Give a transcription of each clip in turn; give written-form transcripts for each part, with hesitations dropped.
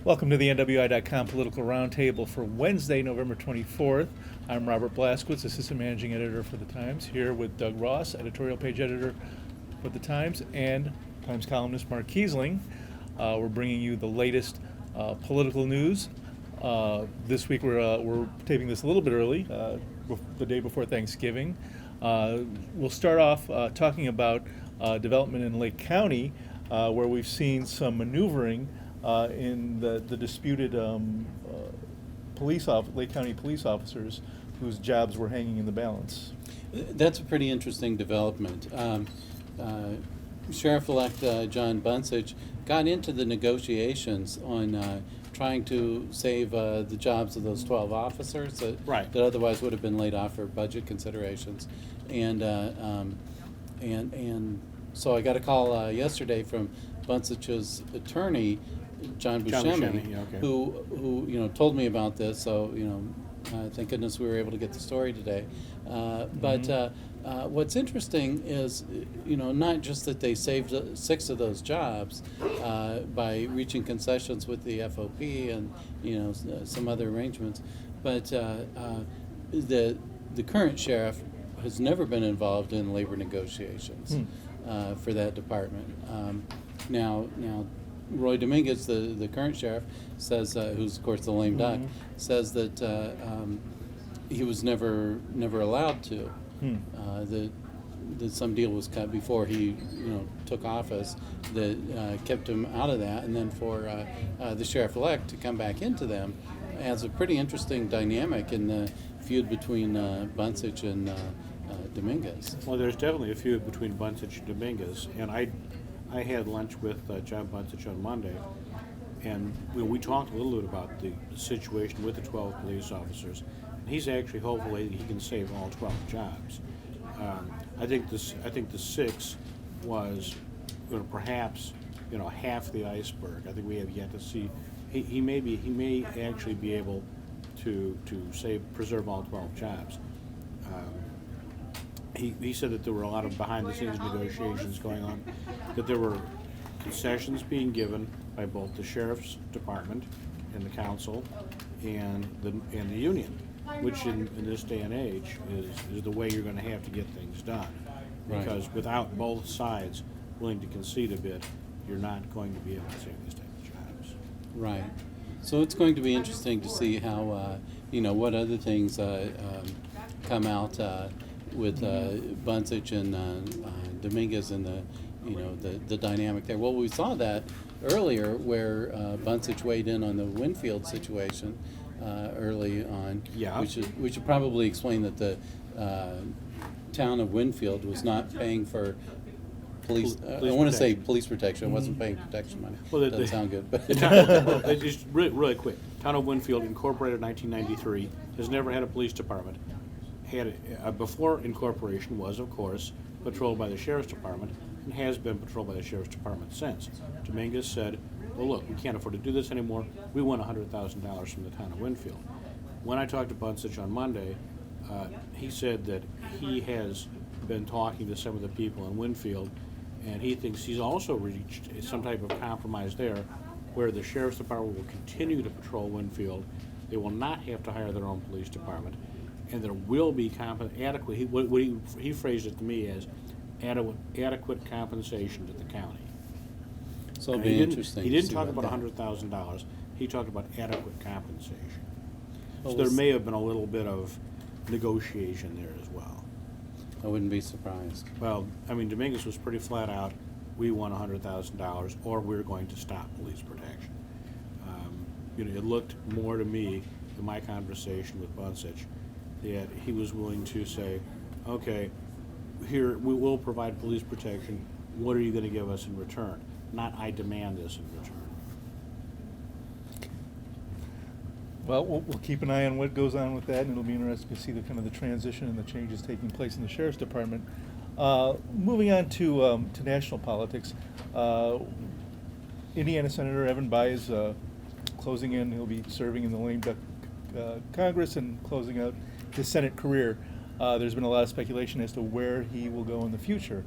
Welcome to the NWI.com Political Roundtable for Wednesday, November 24th. I'm Robert Blaszkiewicz, Assistant Managing Editor for The Times, here with Doug Ross, Editorial Page Editor for The Times, and Times columnist Mark Kiesling. We're bringing you the latest political news. This week we're taping this a little bit early, the day before Thanksgiving. We'll start off talking about development in Lake County, where we've seen some maneuvering in the disputed Lake County police officers whose jobs were hanging in the balance. That's a pretty interesting development. Sheriff-elect John Bunsich got into the negotiations on trying to save the jobs of those 12 officers that otherwise would have been laid off for budget considerations, and so I got a call yesterday from Bunsich's attorney, John Buscemi, who told me about this. So thank goodness we were able to get the story today. But what's interesting is not just that they saved 6 of those jobs by reaching concessions with the FOP and some other arrangements, but the current sheriff has never been involved in labor negotiations for that department. Now Roy Dominguez, the current sheriff, says, who's of course the lame duck, says that he was never allowed to. That some deal was cut before he took office that kept him out of that, and then for the sheriff-elect to come back into them adds a pretty interesting dynamic in the feud between Bunsich and Dominguez. Well, there's definitely a feud between Bunsich and Dominguez, and I had lunch with John Bunsich on Monday, and we talked a little bit about the situation with the 12 police officers. And he's actually hopeful that he can save all 12 jobs. I think the 6 was perhaps half the iceberg. I think we have yet to see. He may actually be able to preserve all 12 jobs. He said that there were a lot of behind-the-scenes negotiations going on, that there were concessions being given by both the sheriff's department and the council and the union, which in this day and age is the way you're going to have to get things done. Because without both sides willing to concede a bit, you're not going to be able to save these type of jobs. Right. So it's going to be interesting to see how what other things come out with Bunsich and Dominguez and the dynamic there. Well, we saw that earlier where Bunsich weighed in on the Winfield situation early on. Yeah. We should probably explain that the town of Winfield was not paying for police I want to say police protection. It wasn't paying protection money. Well, doesn't sound good. But just really quick. Town of Winfield, incorporated in 1993, has never had a police department. Before incorporation was, of course, patrolled by the sheriff's department and has been patrolled by the sheriff's department since. Dominguez said, well, look, we can't afford to do this anymore. We want $100,000 from the town of Winfield. When I talked to Bunsich on Monday, he said that he has been talking to some of the people in Winfield, and he thinks he's also reached some type of compromise there where the sheriff's department will continue to patrol Winfield. They will not have to hire their own police department. And there will be adequate. He phrased it to me as adequate compensation to the county. So it'll be interesting. He didn't talk about $100,000. He talked about adequate compensation. So there may have been a little bit of negotiation there as well. I wouldn't be surprised. Well, I mean, Dominguez was pretty flat out. We want $100,000, or we're going to stop police protection. It looked more to me in my conversation with Bunsich that he was willing to say, okay, here, we will provide police protection. What are you going to give us in return? Not, I demand this in return. Well, we'll keep an eye on what goes on with that, and it'll be interesting to see the transition and the changes taking place in the sheriff's department. Moving on to national politics, Indiana Senator Evan Bayh is closing in. He'll be serving in the lame duck Congress and closing out his Senate career. There's been a lot of speculation as to where he will go in the future.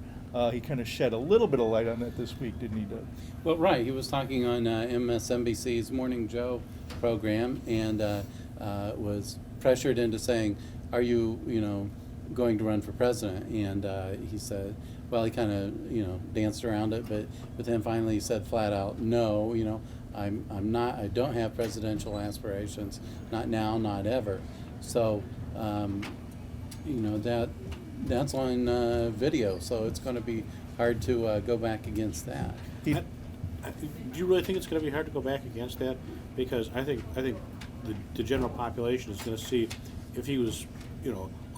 He kind of shed a little bit of light on that this week, didn't he, Doug? Well, right. He was talking on MSNBC's Morning Joe program and was pressured into saying, "Are you, going to run for president?" And he said, well, he kind of, danced around it, but then finally he said flat out, "No, I'm not. I don't have presidential aspirations. Not now, not ever." So, that's on video. So it's going to be hard to go back against that. Do you really think it's going to be hard to go back against that? Because I think the general population is going to see if he was,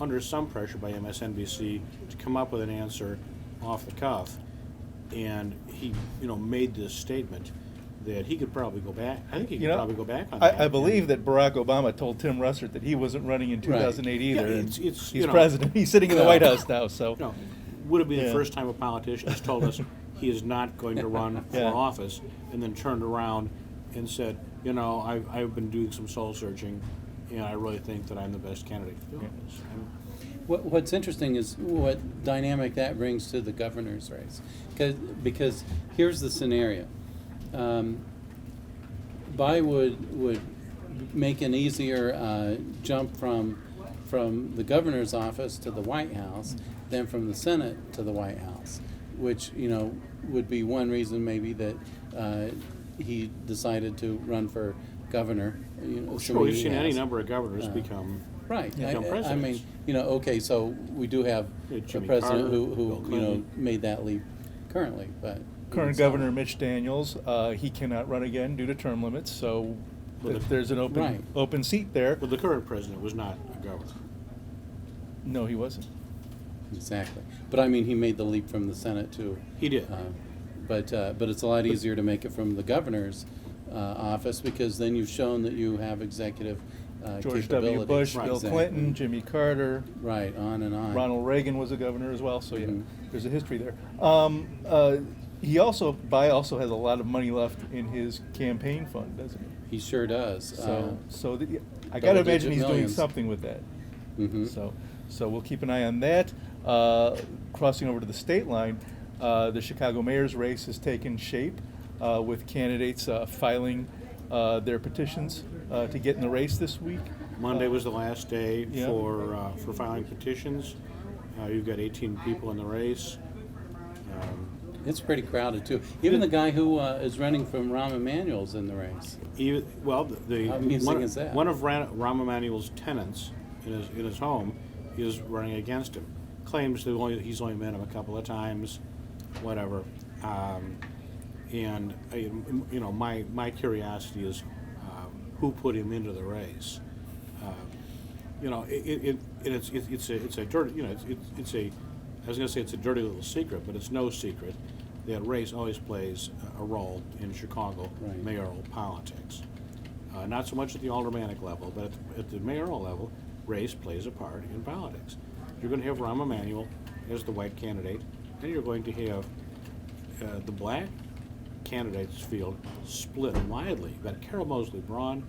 under some pressure by MSNBC to come up with an answer off the cuff, and he, made this statement that he could probably go back. I think he could probably go back on that. I believe that Barack Obama told Tim Russert that he wasn't running in 2008 either. Yeah, and it's he's president. He's sitting in the White House now. So, would it be the first time a politician has told us he is not going to run for office, and then turned around and said, I've been doing some soul searching, and I really think that I'm the best candidate for the office. What's interesting is what dynamic that brings to the governor's race, because here's the scenario. Bayh would make an easier jump from the governor's office to the White House than from the Senate to the White House, which would be one reason maybe that he decided to run for governor. Sure, we've seen any number of governors become presidents. I mean, okay, so we do have a president Carter, who made that leap currently, but current governor Mitch Daniels, he cannot run again due to term limits. So if there's an open seat there. But the current president was not a governor. No, he wasn't. Exactly, but I mean, he made the leap from the Senate to. He did. But it's a lot easier to make it from the governor's office, because then you've shown that you have executive George W. Bush, Bill Clinton, Jimmy Carter. Right, on and on. Ronald Reagan was a governor as well, so there's a history there. Bayh also has a lot of money left in his campaign fund, doesn't he? He sure does. I got to imagine he's doing millions. something with that. Mm-hmm. So we'll keep an eye on that. Crossing over to the state line, the Chicago mayor's race has taken shape with candidates filing their petitions to get in the race this week. Monday was the last day for filing petitions. You've got 18 people in the race. It's pretty crowded too. Even the guy who is running from Rahm Emanuel's in the race. How amusing is that? One of Rahm Emanuel's tenants in his home is running against him. Claims that he's only met him a couple of times, whatever. And my curiosity is who put him into the race. It's a dirty. It's a. I was going to say it's a dirty little secret, but it's no secret that race always plays a role in Chicago mayoral politics. Not so much at the aldermanic level, but at the mayoral level, race plays a part in politics. You're going to have Rahm Emanuel as the white candidate, and you're going to have the black candidates field split widely. You've got Carol Moseley Braun,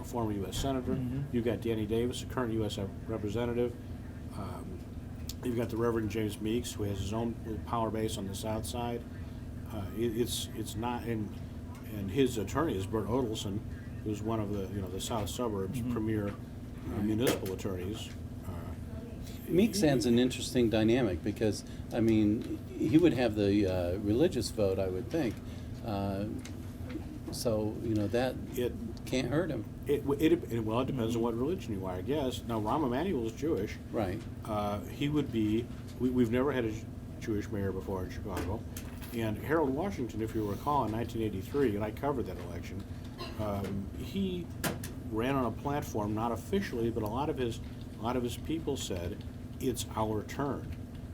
former U.S. Senator. Mm-hmm. You've got Danny Davis, a current U.S. Representative. You've got the Reverend James Meeks, who has his own little power base on the South Side. It's not, and his attorney is Bert Odelson, who's one of the South Suburbs' premier municipal attorneys. Meeks adds an interesting dynamic because, I mean, he would have the religious vote, I would think. So that it can't hurt him. It depends on what religion you are, I guess. Now, Rahm Emanuel is Jewish. Right. He would be. We've never had a Jewish mayor before in Chicago, and Harold Washington, if you recall, in 1983, and I covered that election. He ran on a platform, not officially, but a lot of his people said, "It's our turn."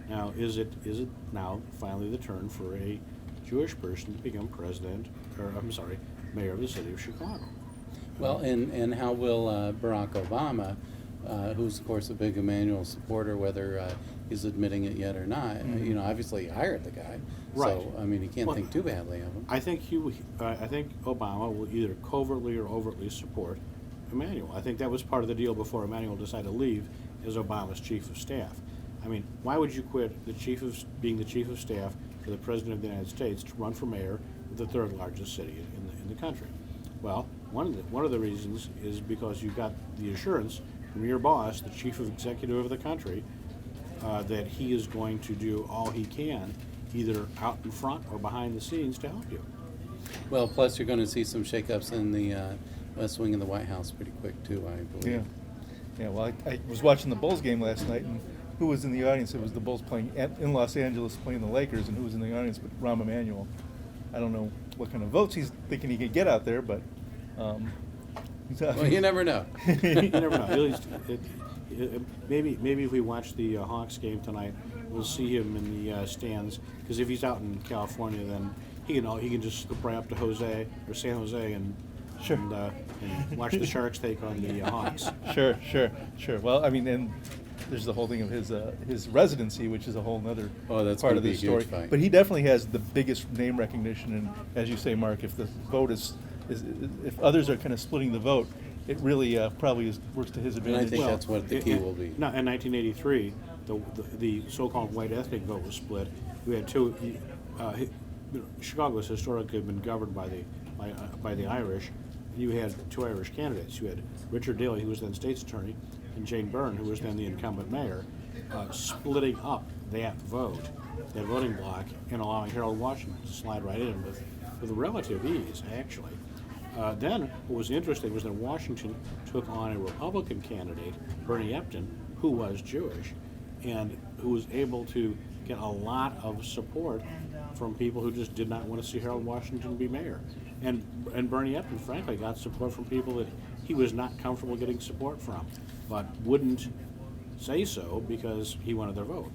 Now, is it now finally the turn for a Jewish person to become mayor of the city of Chicago? Well, and how will Barack Obama, who's of course a big Emanuel supporter, whether he's admitting it yet or not, obviously he hired the guy, right? So I mean, he can't think too badly of him. I think I think Obama will either covertly or overtly support Emanuel. I think that was part of the deal before Emanuel decided to leave. as Obama's chief of staff. I mean, why would you quit being the chief of staff for the President of the United States to run for mayor of the third largest city in the country? Well, one of the reasons is because you got the assurance from your boss, the chief executive of the country, that he is going to do all he can, either out in front or behind the scenes, to help you. Well, plus you're going to see some shakeups in the West Wing of the White House pretty quick too, I believe. Yeah. Well, I was watching the Bulls game last night, and who was in the audience? It was the Bulls playing in Los Angeles, playing the Lakers, and who was in the audience but Rahm Emanuel. I don't know what kind of votes he's thinking he could get out there, but Well, you never know. You never know. At least maybe if we watch the Hawks game tonight, we'll see him in the stands. Because if he's out in California, then he can just slip right up to Jose or San Jose and Sure. and watch the Sharks take on the Hawks. Sure. Well, I mean, and there's the whole thing of his residency, which is a whole other that's part gonna of the be a story. huge fight. But he definitely has the biggest name recognition, and as you say, Mark, if the vote is if others are kind of splitting the vote, it really probably works to his And advantage. I think that's what the key will be. No, in 1983, the so-called white ethnic vote was split. We had two. Chicago has historically been governed by the Irish. You had two Irish candidates. You had Richard Daley, who was then state's attorney, and Jane Byrne, who was then the incumbent mayor, splitting up that voting block, and allowing Harold Washington to slide right in with relative ease, actually. Then, what was interesting was that Washington took on a Republican candidate, Bernie Epton, who was Jewish, and who was able to get a lot of support from people who just did not want to see Harold Washington be mayor. And Bernie Epton, frankly, got support from people that he was not comfortable getting support from, but wouldn't say so because he wanted their vote.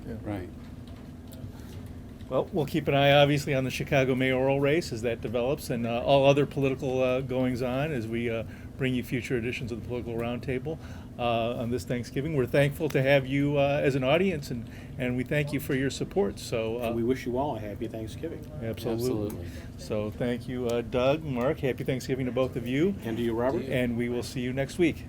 Yeah. Right. Well, we'll keep an eye, obviously, on the Chicago mayoral race as that develops, and all other political goings on as we bring you future editions of the Political Roundtable on this Thanksgiving. We're thankful to have you as an audience, and we thank you for your support. So And we wish you all a happy Thanksgiving. absolutely. So thank you, Doug, Mark. Happy Thanksgiving to both of you, And to you, Robert. and we will see you next week.